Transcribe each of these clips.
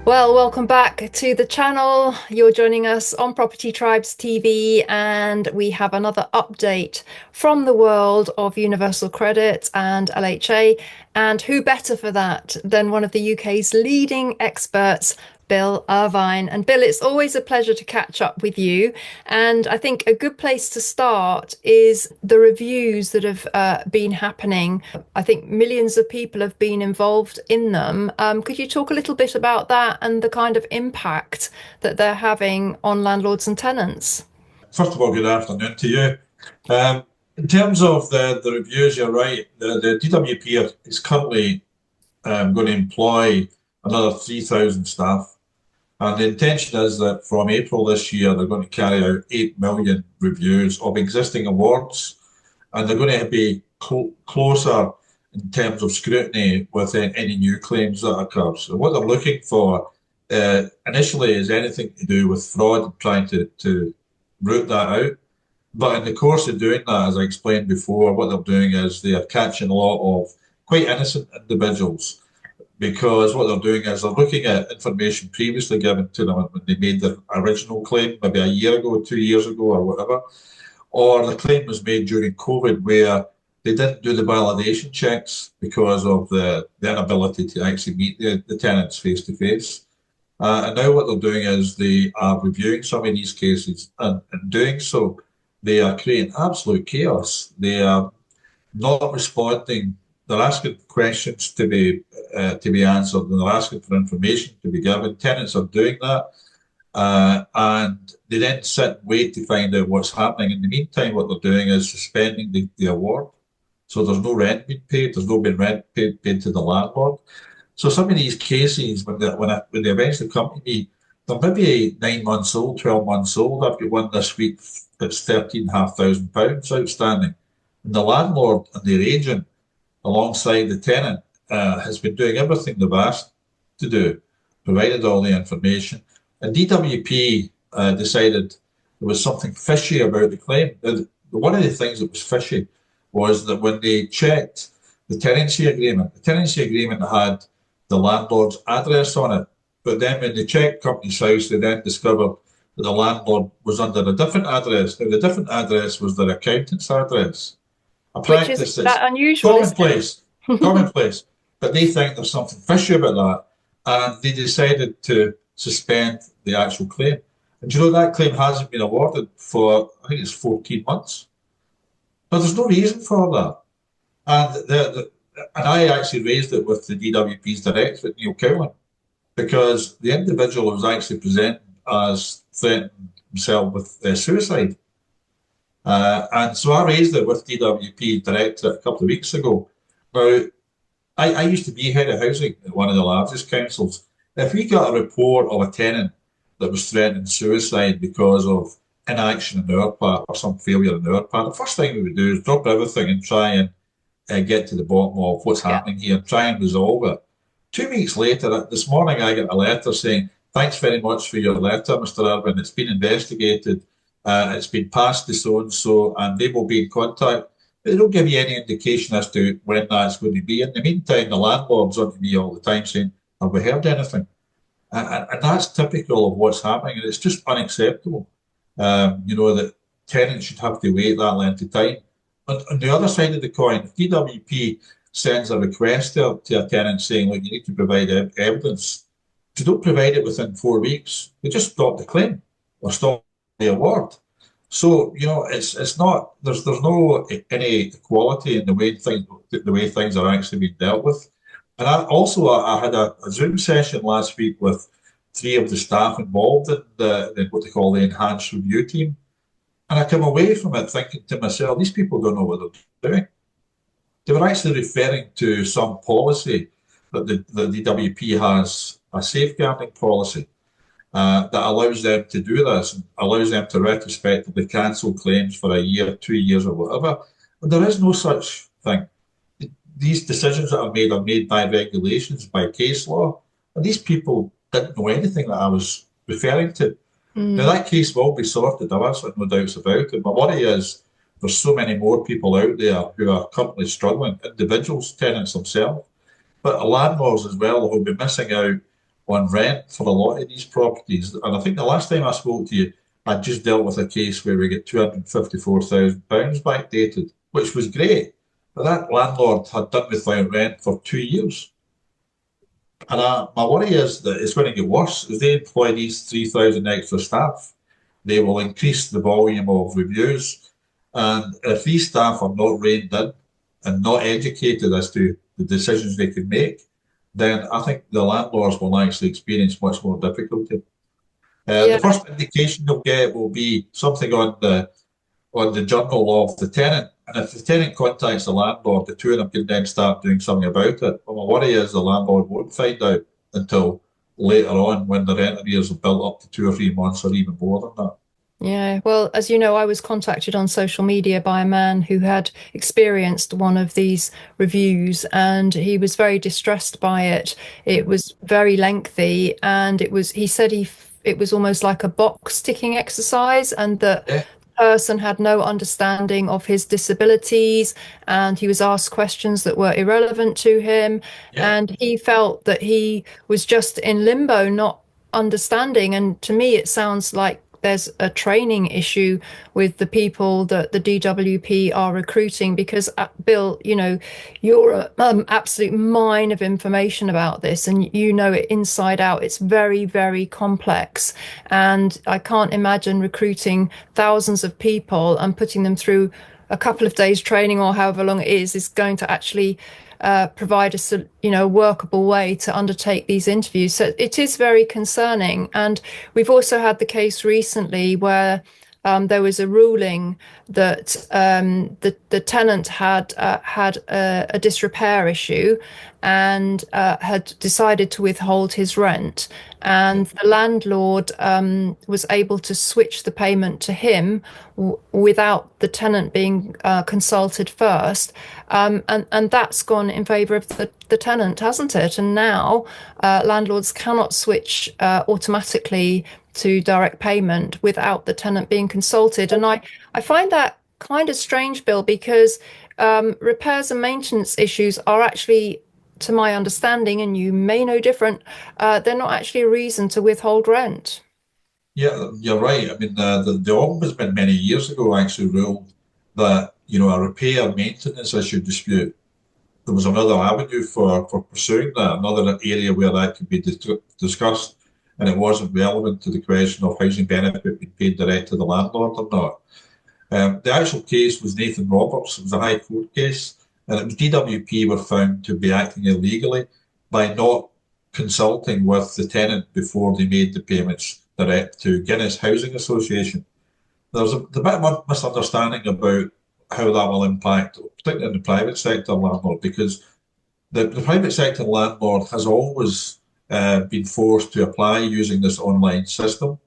Well, welcome back to the channel. You're joining us on Property Tribes TV, and we have another update from the world of Universal Credit and LHA. And who better for that than one of the UK's leading experts, Bill Irvine. And Bill, it's always a pleasure to catch up with you. And I think a good place to start is the reviews that have been happening. I think millions of people have been involved in them. Could you talk a little bit about that and the kind of impact that they're having on landlords and tenants? First of all, good afternoon to you. In terms of the reviews, you're right. The DWP is currently going to employ another 3,000 staff. And the intention is that from April this year, they're going to carry out 8 million reviews of existing awards. And they're going to be closer in terms of scrutiny with any new claims that occur. So what they're looking for initially is anything to do with fraud and trying to root that out. But in the course of doing that, as I explained before, what they're doing is they are catching a lot of quite innocent individuals, because what they're doing is they're looking at information previously given to them when they made their original claim, maybe a year ago, 2 years ago, or whatever, or the claim was made during COVID where they didn't do the validation checks because of the inability to actually meet the tenants face to face. And now what they're doing is they are reviewing some of these cases, and in doing so, they are creating absolute chaos. They are not responding. They're asking questions to be answered, and they're asking for information to be given. Tenants are doing that, and they then sit and wait to find out what's happening. In the meantime, what they're doing is suspending the award. So there's no rent being paid. There's no been rent paid to the landlord. So some of these cases, when they eventually come to me, they're maybe 9 months old, 12 months old. I've got one this week that's £13,500 outstanding. And the landlord and their agent, alongside the tenant, has been doing everything they've asked to do, provided all the information. And DWP decided there was something fishy about the claim. One of the things that was fishy was that when they checked the tenancy agreement had the landlord's address on it. But then when they checked Company's House, they then discovered that the landlord was under a different address. Now, the different address was their accountant's address. A Which is practice that that's unusual, commonplace, commonplace. But they think there's something fishy about that. And they decided to suspend the actual claim. And you know, that claim hasn't been awarded for, I think it's 14 months. But there's no reason for that. And I actually raised it with the DWP's director, Neil Cowling, because the individual was actually presented as threatening himself with suicide. And so I raised it with DWP director a couple of weeks ago. Now, I used to be head of housing at one of the largest councils. If we got a report of a tenant that was threatening suicide because of inaction on our part or some failure on our part, the first thing we would do is drop everything and try and get to the bottom of what's happening here, try and resolve it. 2 weeks later, this morning, I got a letter saying, "Thanks very much for your letter, Mr. Irvine. It's been investigated. It's been passed to so-and-so, and they will be in contact." But they don't give you any indication as to when that's going to be. In the meantime, the landlord's on to me all the time saying, "Have we heard anything?" And that's typical of what's happening, and it's just unacceptable. That tenants should have to wait that length of time. On the other side of the coin, if DWP sends a request to a tenant saying, "Look, you need to provide evidence," if you don't provide it within 4 weeks, they just stop the claim or stop the award. So it's not there's no any equality in the way things are actually being dealt with. And I had a Zoom session last week with 3 of the staff involved in what they call the enhanced review team. And I come away from it thinking to myself, these people don't know what they're doing. They were actually referring to some policy that the DWP has, a safeguarding policy that allows them to do this, and allows them to retrospectively cancel claims for a year, 2 years, or whatever. And there is no such thing. These decisions that are made by regulations, by case law, and these people didn't know anything that I was referring to. Now, that case will be sorted. I've absolutely no doubts about it. My worry is there's so many more people out there who are currently struggling, individuals, tenants themselves, but landlords as well, who will be missing out on rent for a lot of these properties. And I think the last time I spoke to you, I just dealt with a case where we get £254,000 backdated, which was great. But that landlord had done without rent for 2 years. And my worry is that it's going to get worse. If they employ these 3,000 extra staff, they will increase the volume of reviews. And if these staff are not reined in and not educated as to the decisions they can make, then I think the landlords will actually experience much more difficulty. The Yeah. first indication they'll get will be something on the journal of the tenant. And if the tenant contacts the landlord, the two of them can then start doing something about it. But my worry is the landlord won't find out until later on when the rent arrears have built up to 2 or 3 months or even more than that. Yeah, well, as you know, I was contacted on social media by a man who had experienced one of these reviews and he was very distressed by it. It was very lengthy and he said it was almost like a box ticking exercise and that Yeah, person had no understanding of his disabilities and he was asked questions that were irrelevant to him yeah, and he felt that he was just in limbo, not understanding. And to me, it sounds like there's a training issue with the people that the DWP are recruiting because Bill, you're an absolute mine of information about this and you know it inside out. It's very, very complex. And I can't imagine recruiting thousands of people and putting them through a couple of days training or however long it is going to actually provide a workable way to undertake these interviews. So it is very concerning. And we've also had the case recently where there was a ruling that the tenant had a disrepair issue and had decided to withhold his rent, yeah. and the landlord was able to switch the payment to him without the tenant being consulted first, and that's gone in favour of the tenant, hasn't it? And now landlords cannot switch automatically to direct payment without the tenant being consulted. And I find that kind of strange, Bill, because repairs and maintenance issues are actually, to my understanding, and you may know different, they're not actually a reason to withhold rent. Yeah, you're right. I mean, the Ombudsman many years ago actually ruled that, a repair maintenance issue dispute, there was another avenue for pursuing that, another area where that could be discussed, and it wasn't relevant to the question of housing benefit being paid direct to the landlord or not. The actual case was Nathan Roberts. It was a High Court case, and it was DWP were found to be acting illegally by not consulting with the tenant before they made the payments direct to Guinness Housing Association. There's a bit of misunderstanding about how that will impact, particularly in the private sector landlord, because the private sector landlord has always been forced to apply using this online system.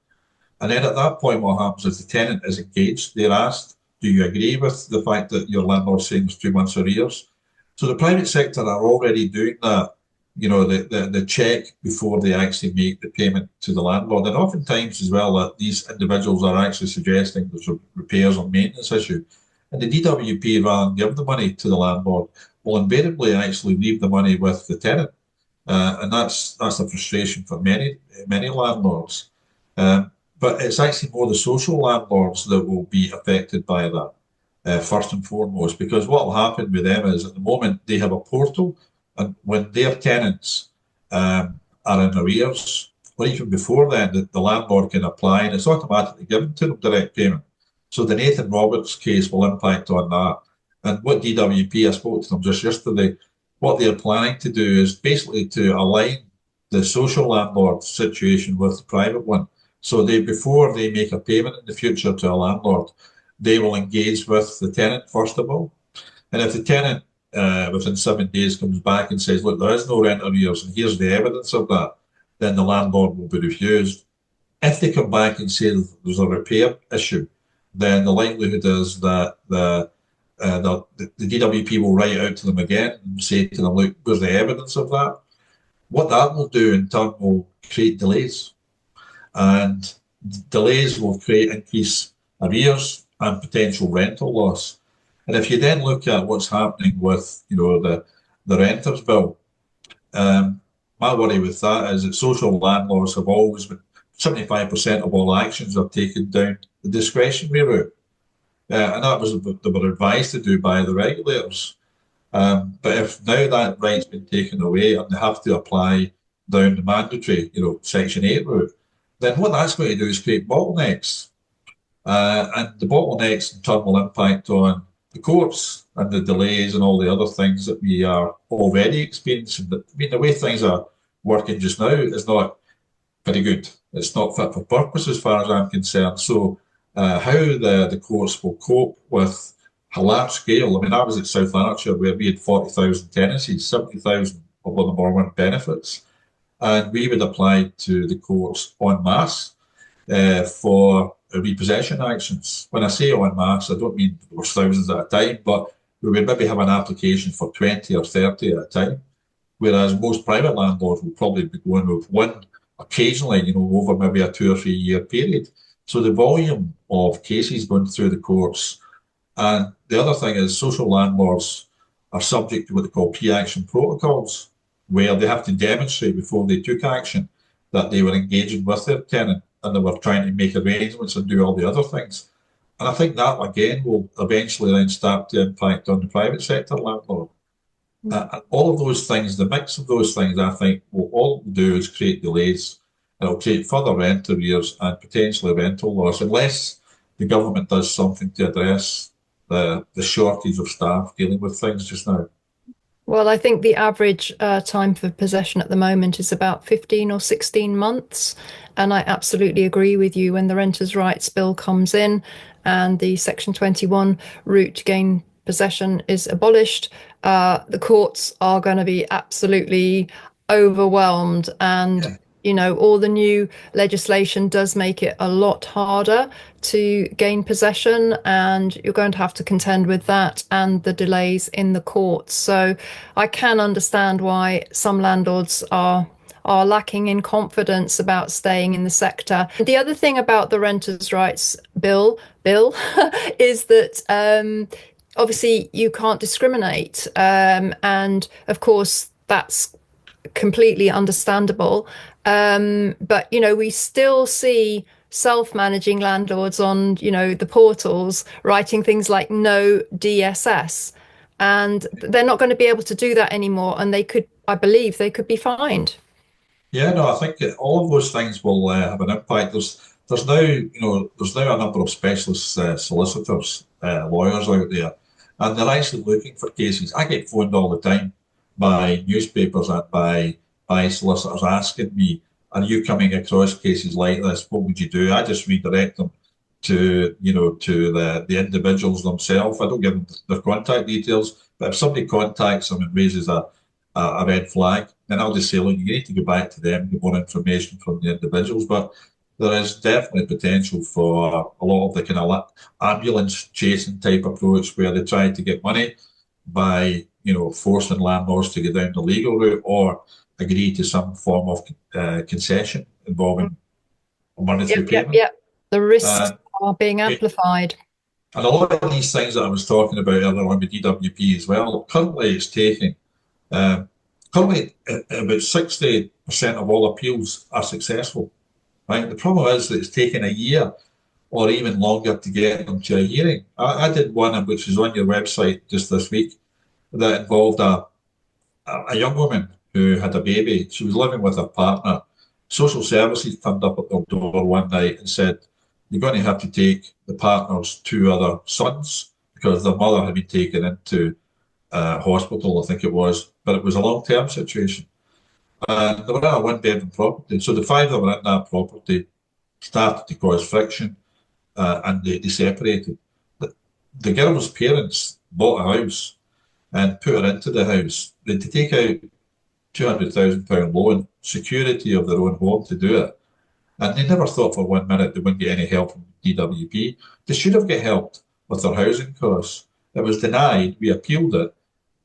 And then at that point, what happens is the tenant is engaged. They're asked, do you agree with the fact that your landlord's saying it's 2 months arrears? So the private sector are already doing that, the check before they actually make the payment to the landlord. And oftentimes as well, that these individuals are actually suggesting there's a repairs or maintenance issue. And the DWP, rather than give the money to the landlord, will invariably actually leave the money with the tenant. And that's a frustration for many landlords. But it's actually more the social landlords that will be affected by that, first and foremost, because what will happen with them is at the moment they have a portal, and when their tenants are in arrears, or even before then, the landlord can apply and it's automatically given to them direct payment. So the Nathan Roberts case will impact on that. And what DWP, I spoke to them just yesterday, what they're planning to do is basically to align the social landlord situation with the private one. So before they make a payment in the future to a landlord, they will engage with the tenant first of all. And if the tenant within 7 days comes back and says, look, there is no rent arrears and here's the evidence of that, then the landlord will be refused. If they come back and say there's a repair issue, then the likelihood is that the DWP will write out to them again and say to them, look, where's the evidence of that? What that will do in turn will create delays. And delays will create increased arrears and potential rental loss. And if you then look at what's happening with, the renters bill, my worry with that is that social landlords have always been 75% of all actions are taken down the discretionary route. And that was what they were advised to do by the regulators. But if now that right's been taken away and they have to apply down the mandatory, Section 8 route, then what that's going to do is create bottlenecks. And the bottlenecks in turn will impact on the courts and the delays and all the other things that we are already experiencing. But, I mean, the way things are working just now is not very good. It's not fit for purpose as far as I'm concerned. So how the courts will cope with a large scale. I mean, I was at South Lanarkshire where we had 40,000 tenancies, 70,000 of them were on benefits. And we would apply to the courts en masse for repossession actions. When I say en masse, I don't mean there was thousands at a time, but we would maybe have an application for 20 or 30 at a time. Whereas most private landlords will probably be going with one occasionally, over maybe a 2 or 3 year period. So the volume of cases going through the courts. And the other thing is social landlords are subject to what they call pre-action protocols, where they have to demonstrate before they took action that they were engaging with their tenant and they were trying to make arrangements and do all the other things. And I think that, again, will eventually then start to impact on the private sector landlord. And all of those things, the mix of those things, I think, will all do is create delays. It'll create further rent arrears and potentially rental loss, unless the government does something to address the shortage of staff dealing with things just now. Well, I think the average time for possession at the moment is about 15 or 16 months. And I absolutely agree with you. When the Renters' Rights Bill comes in and the Section 21 route to gain possession is abolished, the courts are going to be absolutely overwhelmed. And, all the new legislation does make it a lot harder to gain possession, and you're going to have to contend with that and the delays in the courts. So I can understand why some landlords are lacking in confidence about staying in the sector. The other thing about the Renters' Rights Bill is that obviously you can't discriminate, and of course that's completely understandable. But we still see self-managing landlords on the portals writing things like no DSS, and they're not going to be able to do that anymore, and I believe they could be fined. Yeah, no, I think that all of those things will have an impact. There's now a number of specialist solicitors, lawyers out there, and they're actually looking for cases. I get phoned all the time by newspapers and by solicitors asking me, "Are you coming across cases like this? What would you do?" I just redirect them to the individuals themselves. I don't give them their contact details, but if somebody contacts them and raises a red flag, then I'll just say, look, you need to go back to them, get more information from the individuals. But there is definitely potential for a lot of the kind of ambulance chasing type approach where they try to get money by, forcing landlords to go down the legal route or agree to some form of concession involving monetary payment. Yep. The risks are being amplified. And a lot of these things that I was talking about earlier on with DWP as well, currently it's taking, about 60% of all appeals are successful. Right? The problem is that it's taken a year or even longer to get them to a hearing. I did one which is on your website just this week that involved a young woman who had a baby. She was living with her partner. Social services turned up at their door one night and said, "You're going to have to take the partner's 2 other sons," because their mother had been taken into hospital, I think it was, but it was a long-term situation. And they were in a one-bedroom property. So the 5 that were in that property started to cause friction, and they separated. The girl's parents bought a house and put her into the house. They had to take out £200,000 loan, security of their own home to do it. And they never thought for 1 minute they wouldn't get any help from DWP. They should have got helped with their housing costs. It was denied. We appealed it.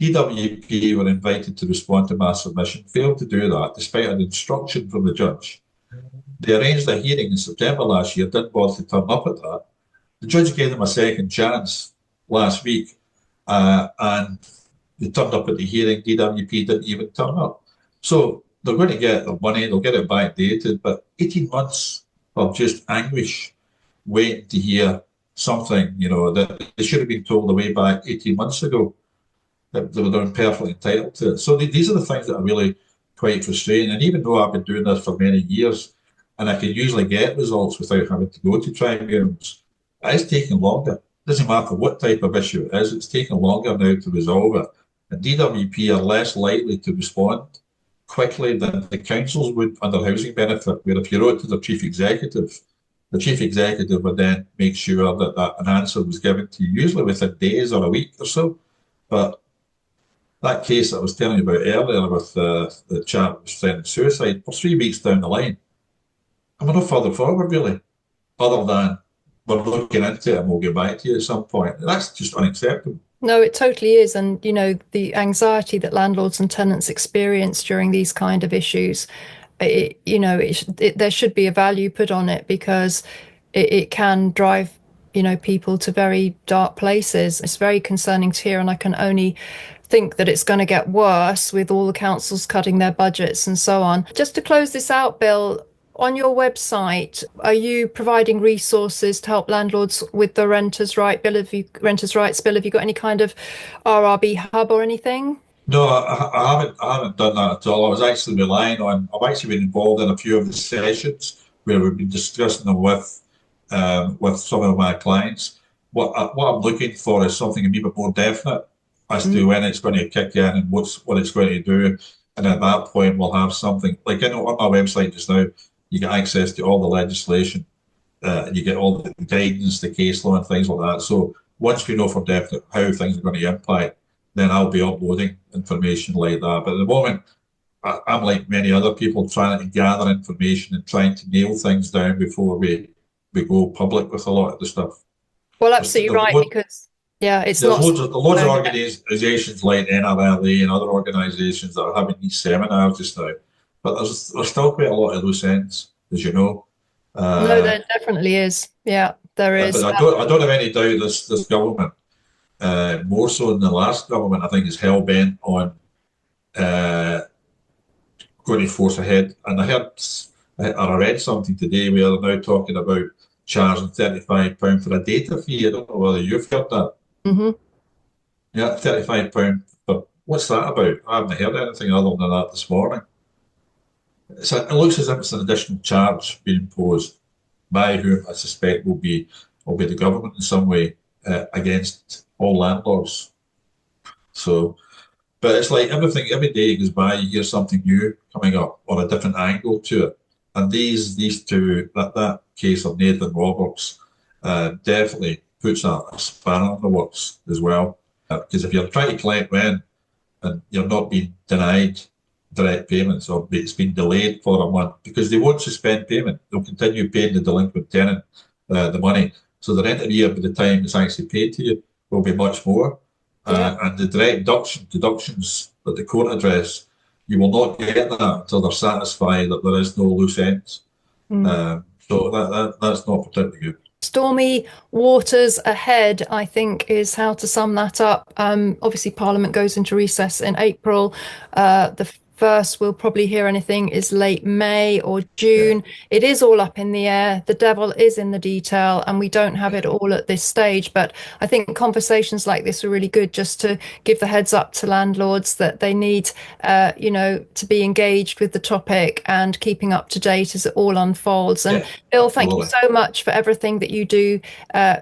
DWP were invited to respond to my submission, failed to do that despite an instruction from the judge. They arranged a hearing in September last year, didn't bother to turn up at that. The judge gave them a second chance last week, and they turned up at the hearing. DWP didn't even turn up. So they're going to get their money, they'll get it backdated, but 18 months of just anguish waiting to hear something, that they should have been told the way back 18 months ago that they're perfectly entitled to it. So these are the things that are really quite frustrating. And even though I've been doing this for many years and I can usually get results without having to go to tribunals, it's taking longer. It doesn't matter what type of issue it is, it's taking longer now to resolve it. And DWP are less likely to respond quickly than the councils would under housing benefit, where if you wrote to the chief executive, the chief executive would then make sure that an answer was given to you, usually within days or a week or so. But that case that I was telling you about earlier with the chap who was threatening suicide, for 3 weeks down the line, and we're no further forward really, other than we're looking into it and we'll get back to you at some point. That's just unacceptable. No, it totally is. And, the anxiety that landlords and tenants experience during these kind of issues, there should be a value put on it because it can drive, people to very dark places. It's very concerning to hear, and I can only think that it's going to get worse with all the councils cutting their budgets and so on. Just to close this out, Bill, on your website, are you providing resources to help landlords with the renters' rights bill? Have you got any kind of RRB hub or anything? No, I haven't done that at all. I was actually relying on. I've actually been involved in a few of the sessions where we've been discussing them with some of my clients. What I'm looking for is something a wee bit more definite as to when it's going to kick in and what it's going to do. And at that point, we'll have something like on my website just now. You get access to all the legislation, and you get all the guidance, the case law, and things like that. So once we know for definite how things are going to impact, then I'll be uploading information like that. But at the moment, I'm like many other people trying to gather information and trying to nail things down before we go public with a lot of the stuff. Well, There's, absolutely there's, right, because yeah, it's there's not. loads of organisations like NRLA and other organisations that are having these seminars just now. But there's still quite a lot of loose ends, as you know. No, Uh, there definitely is. Yeah, there but is. I don't have any doubt this government, more so than the last government, I think is hell bent on uh, going to force ahead. And I read something today where they're now talking about charging £35 for a data fee. I don't know whether you've heard that. Hmm. Yeah, £35. But what's that about? I haven't heard anything other than that this morning. It looks as if it's an additional charge being imposed by whom I suspect will be the government in some way against all landlords. So, but it's like every day goes by, you hear something new coming up or a different angle to it. And these two, that case of Nathan Roberts, definitely puts a spanner in the works as well. Because if you're trying to collect rent and you're not being denied direct payments or it's been delayed for a month, because they won't suspend payment, they'll continue paying the delinquent tenant the money. So the rent arrear by the time it's actually paid to you will be much more. Yeah. And the direct deductions that the court address, you will not get that until they're satisfied that there is no loose ends. So that's not particularly good. Stormy waters ahead, I think, is how to sum that up. Obviously, Parliament goes into recess in April. The first we'll probably hear anything is late May or June. Yeah. It is all up in the air. The devil is in the detail, and we don't have it all at this stage. But I think conversations like this are really good just to give the heads up to landlords that they need, to be engaged with the topic and keeping up to date as it all unfolds. And Yeah, Bill, thank you absolutely. so much for everything that you do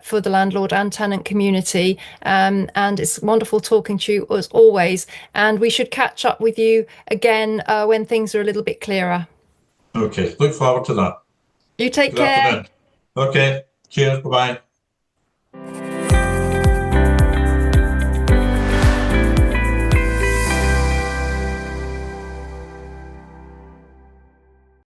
for the landlord and tenant community. And it's wonderful talking to you as always. And we should catch up with you again when things are a little bit clearer. Okay, look forward to that. You take Good care. afternoon. Okay, cheers, bye bye.